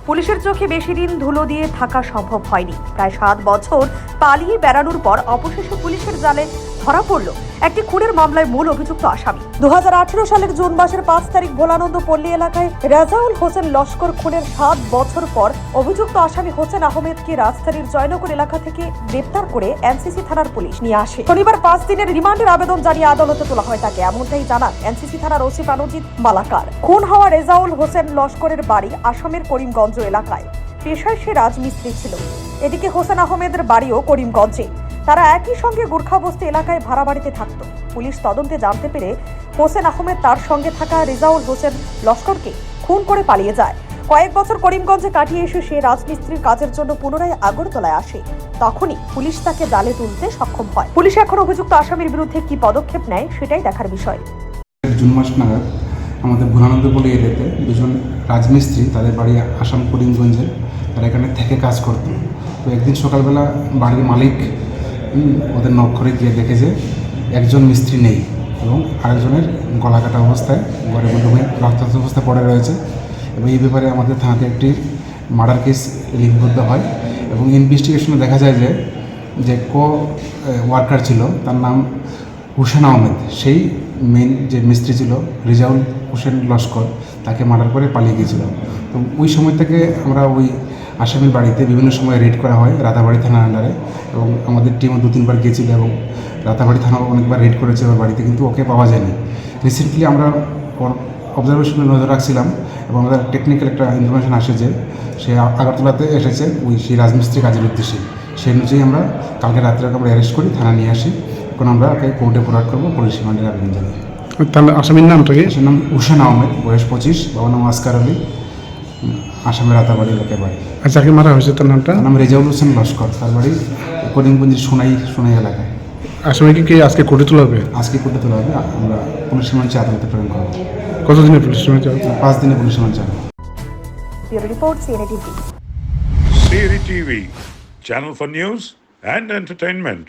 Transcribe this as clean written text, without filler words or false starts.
পুলিশের চোখে বেশি দিন ধুলো দিয়ে থাকা সম্ভব হয়নি। প্রায় 7 বছর পালিয়ে বেড়ানোর পর অবশেষে পুলিশের জালে ধরা পড়ল একটি খুনের মামলায় মূল অভিযুক্ত আসামি। 2018 সালের জুন মাসের 5 তারিখ ভোলানন্দ পল্লী এলাকায় রেজাউল হোসেন লস্কর খুনের 7 বছর পর অভিযুক্ত আসামি হোসেন আহমেদকে রাজধানীর জয়নগর এলাকা থেকে গ্রেপ্তার করে এনসিসি থানার পুলিশ নিয়ে আসে। শনিবার 5 দিনের রিমান্ডের আবেদন জানিয়ে আদালতে তোলা হয় তাকে। এমনটাই জানান এনসিসি থানার ওসি প্রাণজিৎ মালাকার। খুন হওয়া রেজাউল হোসেন লস্করের বাড়ি আসামের করিমগঞ্জ এলাকায়। পেশায় সে রাজমিস্ত্রি ছিল। এদিকে হোসেন আহমেদের বাড়িও করিমগঞ্জে। তারা একই সঙ্গে গোর্খাবস্তি এলাকায় ভাড়া বাড়িতে থাকত। পুলিশ তদন্তে জানতে পেরে হোসেন আহমেদ তার সঙ্গে থাকা রেজাউল হোসেন লস্করকে খুন করে পালিয়ে যায়। কয়েক বছর করিমগঞ্জে কাটিয়ে এসে সে রাজমিস্ত্রির কাজের জন্য পুনরায় আগরতলায় আসে। তখনই পুলিশ তাকে জালে তুলতে সক্ষম হয়। পুলিশ এখন অভিযুক্ত আসামির বিরুদ্ধে কি পদক্ষেপ নেয় সেটাই দেখার বিষয়। জুন মাস নাগাদ আমাদের ভোলানন্দ পল্লী এলাকাতে দুজন রাজমিস্ত্রি, তাদের বাড়ি আসাম করিমগঞ্জে, তারা এখানে থেকে কাজ করত। তো একদিন সকালবেলা বাড়ির মালিক ওদের নক করে গিয়ে দেখে যে একজন মিস্ত্রি নেই এবং আরেকজনের গলা কাটা অবস্থায় ঘরের মধ্যে রক্তাক্ত অবস্থায় পড়ে রয়েছে। এবং এই ব্যাপারে আমাদের থানাতে একটি মার্ডার কেস লিপিবদ্ধ হয় এবং ইনভেস্টিগেশনে দেখা যায় যে ওয়ার্কার ছিল, তার নাম হোসেন আহমেদ, সেই মেইন যে মিস্ত্রি ছিল রেজাউল হোসেন লস্কর, তাকে মার্ডার করে পালিয়ে গিয়েছিল। তো ওই সময় থেকে আমরা ওই আসামির বাড়িতে বিভিন্ন সময় রেড করা হয় রাতাবাড়ি থানার আন্ডারে, এবং আমাদের টিমও 2-3 বার গিয়েছিল এবং রাতাবাড়ি থানাও অনেকবার রেড করেছে ওর বাড়িতে, কিন্তু ওকে পাওয়া যায়নি। রিসেন্টলি আমরা অবজারভেশনে নজর রাখছিলাম এবং আমাদের টেকনিক্যাল একটা ইনফরমেশন আসে যে সে আগরতলাতে এসেছে সেই রাজমিস্ত্রি কাজের উদ্দেশ্যে। সেই অনুযায়ী আমরা কালকে রাত্রে আমরা অ্যারেস্ট করি, থানা নিয়ে আসি। এখন আমরা ওকে কোর্টে ফরওয়ার্ড করবো পুলিশ রিমান্ডের আবেদন জানিয়ে। তাহলে আসামির নামটা কি? সে নাম হোসেন আহমেদ, বয়স 25, বাবার নাম আসকার আলী, আসামের রাতাবাড়ি এলাকায় বাড়ি। আর যাকে মারা হয়েছে তার নামটা? নাম রেজাউল হোসেন লস্কর, তার বাড়ি করিমগঞ্জের সোনাই এলাকায়। আসামিকে কি আজকে কোর্টে তোলা হবে? আজকে কোর্টে তোলা হবে, আমরা পুলিশ রিমান্ডে আদালতে প্রেরণ করবো। কতদিনের পুলিশ রিমান্ড? 5 দিনে পুলিশ রিমান্ড চাবে। Report CNA TV. CNA TV, channel for news and entertainment.